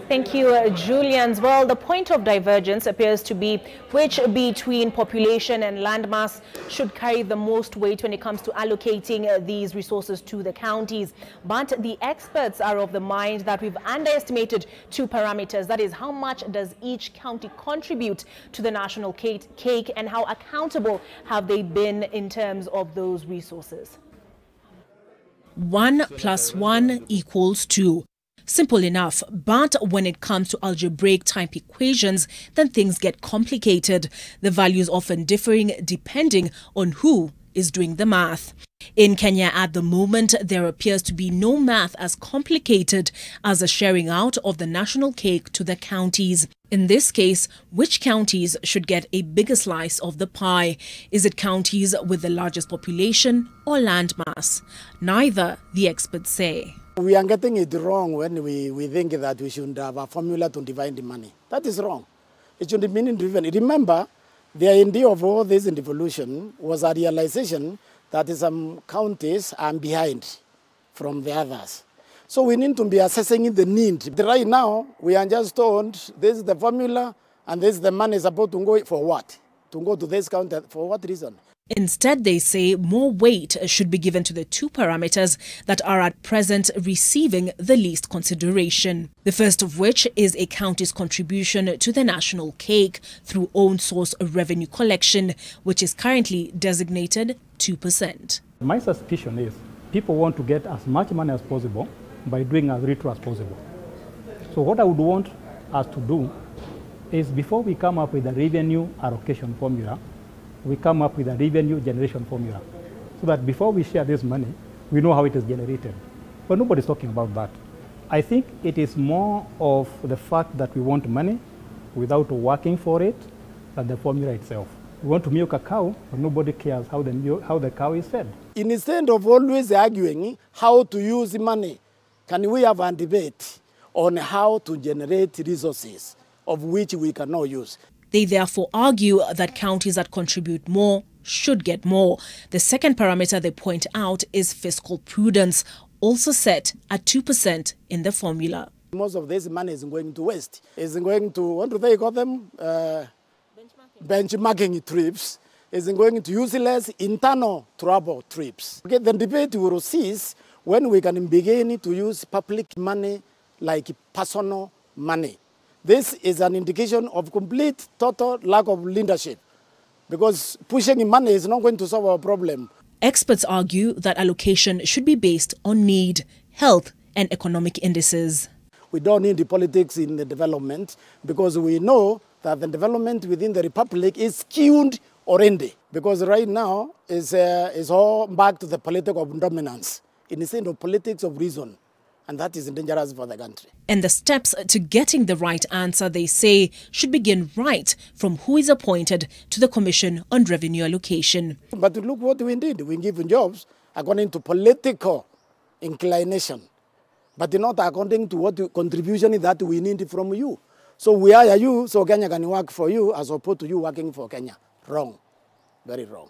Thank you, Julians. Well, the point of divergence appears to be which between population and landmass should carry the most weight when it comes to allocating these resources to the counties. But the experts are of the mind that we've underestimated two parameters. That is, how much does each county contribute to the national cake and how accountable have they been in terms of those resources? 1 + 1 = 2. Simple enough, but when it comes to algebraic type equations, then things get complicated, the values often differing depending on who is doing the math. In Kenya at the moment, there appears to be no math as complicated as the sharing out of the national cake to the counties. In this case, which counties should get a bigger slice of the pie? Is it counties with the largest population or landmass? Neither, the experts say. We are getting it wrong when we think that we should have a formula to divide the money. That is wrong. It should be meaning-driven. Remember, the idea of all this in devolution was a realization that some counties are behind from the others. So we need to be assessing the need. Right now, we are just told this is the formula and this is the money supposed to go for what? To go to this county, for what reason? Instead, they say more weight should be given to the two parameters that are at present receiving the least consideration. The first of which is a county's contribution to the national cake through own source revenue collection, which is currently designated 2%. My suspicion is people want to get as much money as possible by doing as little as possible. So what I would want us to do is, before we come up with a revenue allocation formula, we come up with a revenue generation formula, so that before we share this money, we know how it is generated. But nobody's talking about that. I think it is more of the fact that we want money without working for it than the formula itself. We want to milk a cow, but nobody cares how the cow is fed. Instead of always arguing how to use money, can we have a debate on how to generate resources of which we cannot use? They therefore argue that counties that contribute more should get more. The second parameter they point out is fiscal prudence, also set at 2% in the formula. Most of this money is going to waste. It's going to, what do they call them? Benchmarking trips. It's going to useless internal trouble trips. Okay, the debate will cease when we can begin to use public money like personal money. This is an indication of complete, total lack of leadership, because pushing money is not going to solve our problem. Experts argue that allocation should be based on need, health, and economic indices. We don't need the politics in the development, because we know that the development within the republic is skewed already. Because right now is all back to the politics of dominance instead of politics of reason. And that is dangerous for the country. And the steps to getting the right answer, they say, should begin right from who is appointed to the Commission on Revenue Allocation. But look what we did. We give jobs according to political inclination, but not according to what contribution that we need from you. So we hire you so Kenya can work for you as opposed to you working for Kenya. Wrong. Very wrong.